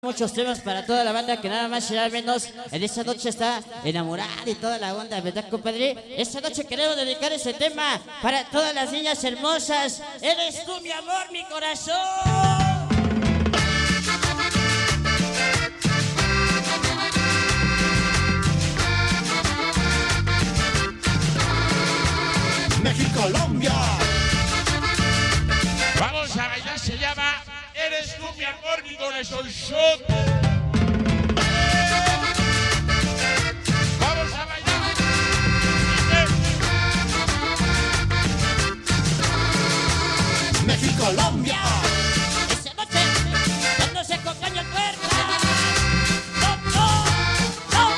Muchos temas para toda la banda que nada más y nada menos en esta noche está enamorada y toda la onda, ¿verdad, compadre? Esta noche queremos dedicar ese tema para todas las niñas hermosas. Eres tú, mi amor, mi corazón. México, Colombia. Vamos a bailar, se llama Eres tú, mi amor, mi corazón. Vamos a bailar. México, Colombia. Esa noche, cuando se acompaña el cuerpo. No.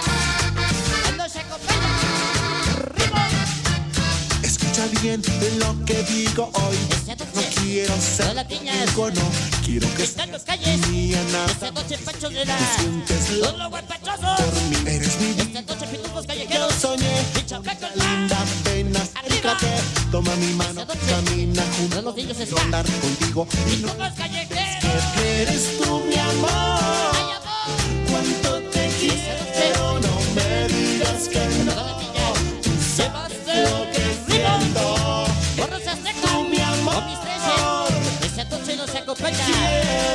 Cuando se acompaña ritmo. Escucha bien lo que digo hoy. No quiero ser contigo, no. Quiero que Están los calles. mía nada. Esta noche Pancho de la. Te sientes Todos los guapachosos. por mí. Eres mi vida. Esta noche pitufos Yo callejeros. soñé. Bicha blanca, Linda, ven acércate. Toma mi mano, camina junto. Los niños Quiero están. andar contigo. Y no Pitufos callejeros. eres tú, mi amor. Ay, amor. Cuánto te quiero. No me digas que no. Toda niña. Se va a Lo que hacer siento. Borros aztecas. Tú, mi amor. Con mis 13. Esta noche nos acompaña.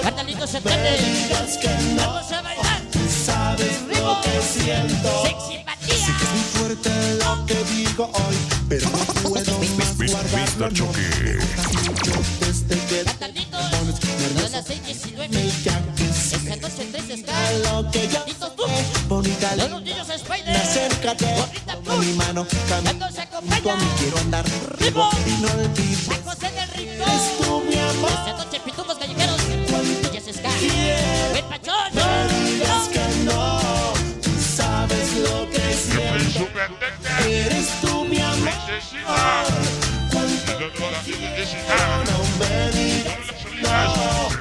Carnalito se Me prende. digas que no. Vamos a bailar. Sabes lo que siento. Sexy Sé Matías. que es muy fuerte lo que digo hoy, pero no puedo más guardarlo. No me gustas mucho desde que te Carnalitos. pones Todas nerviosa. las 6:19. Me ya que Esta sé noche 3 está. lo que yo Litos tú. bonita Todos los linda. niños Spider. Acércate, Gorrita toma mi mano, camina Cuando se junto acompaña. a mí, quiero andar Ritmo. y no olvides. San José del Rincón. Eres tú, mi amor. Esta noche pitufos callejeros. Villas Ska. Quiero Buen Pachón. me digas que no. Tú sabes lo que Siempre siento. súper tecta. Eres tú, mi amor. Necesita. Cuánto Y no toda la gente necesita. no me digas Todas las solitas.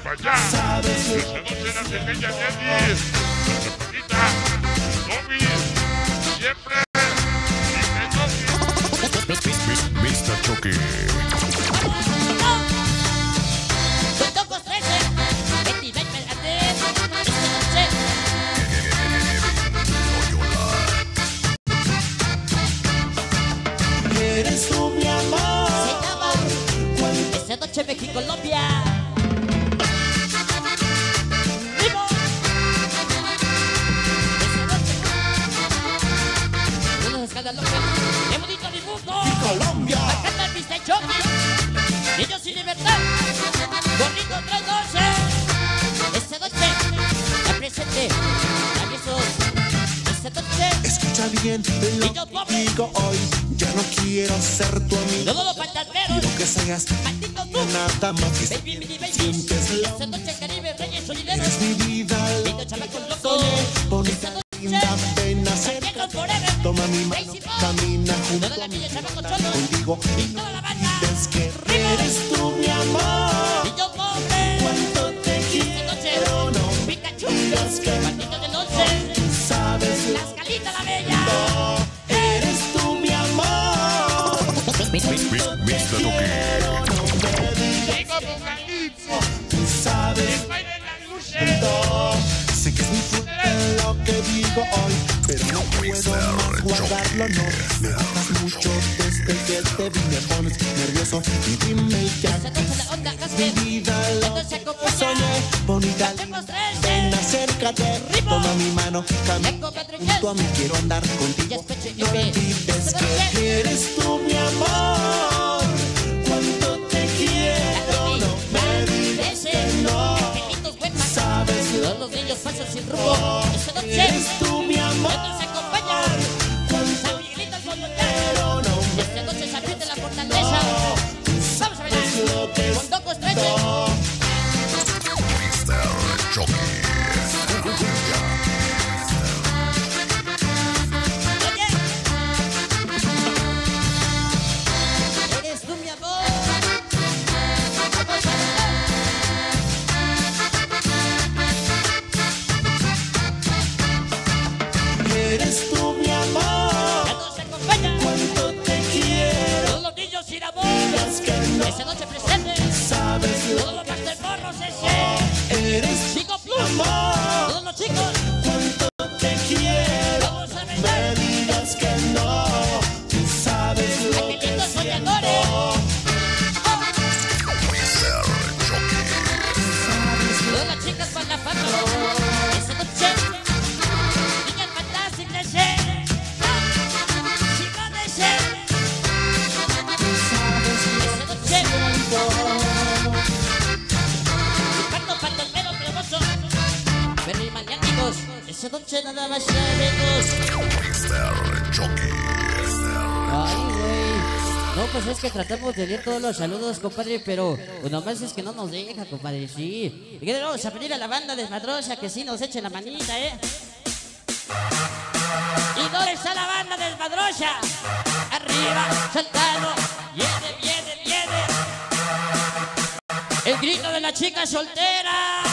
Pero allá. sabes lo Esta noche la pequeña Nelly. La pequeñita. Tommy. Siempre. Mr. Chucky. Con Tocos 13. Betty Baker Andrés. Esta noche. eres tú, mi amor. Se llama. Cuánto Esta noche México, Colombia. ¡Vivo! Esta noche. Unos escandalosos. ¡Qué bonito dibujo! Colombia. Canta el Mr. Chucky. Niños sin libertad. Gorrito 312. Esta noche. La presente. Traviesos. Esta noche. Escucha bien lo que digo hoy. Ya no quiero ser tu amigo. Todos los fantasmeros. Quiero que seas Maldito tú. nada más que Baby, mini baby. sientes lo Esta noche Caribe, Reyes Solideros. eres mi vida. Lindo chamacos locos. Bonita, linda, ven acércate. Llegos forever. Toma mi mano, Crazy Boy. camina junto Toda la a mí. villa, Quiero chamacos andar cholos. contigo Y y no toda la banda. olvides que eres tú, mi amor. Niño pobre. Cuánto te Esta noche. quiero, no Pikachu. digas que Maldito del 11. sabes lo Las Calitas la Bella. que eres tú, mi amor. Mr. Chucky. No me digas Digo Apocalipsis. que sabes Bailen las luces. todo. Sé que es muy fuerte lo que digo hoy, pero no puedo más guardarlo, no. Me gustas mucho desde que te vi, me pones nervioso y dime ya Esta noche la onda mi Casper. vida lo Cuando se acompaña. soñé, bonita Tenemos linda, 13. ven acércate, Ritmo. toma mi mano, camina Eco Patrick junto a mí, quiero andar Ya contigo. es pecho y No pie. olvides Esta noche. que eres tú, mi amor. Cuánto te quiero, no me digas que no. Pinitos huepas. Sabes lo Todos los niños pasan sin rumbo. Esta noche. eres tú, mi amor. Cuando se acompaña. San Miguelito al fondo ya. Pero no Esta noche se aprieta la fortaleza. Vamos a bailar. lo que Con Tocos 13. Mr. Chucky. Oye. Eres tú, mi amor. Vamos a bailar. eres chicos. Cuánto te quiero, Vamos a bailar. me digas que no. Tú sabes lo que Angelitos siento. soñadores. Mr. Chucky. Todas las chicas con la foto. Esa noche, niñas fantásticas, chicos de ser. Esa noche, Ricardo Fantasmero Cremoso, Berry Maniáticos. Esa noche nada más amigos. Mr. Chucky. Ay, güey. No, pues es que tratamos de leer todos los saludos, compadre, pero pues nomás es que no nos deja, compadre, sí. Y que vamos a pedir a la banda desmadrosa que sí nos eche la manita, ¿eh? ¿Y dónde está la banda desmadrosa? Arriba, saltando, viene, viene, viene. El grito de las chicas solteras.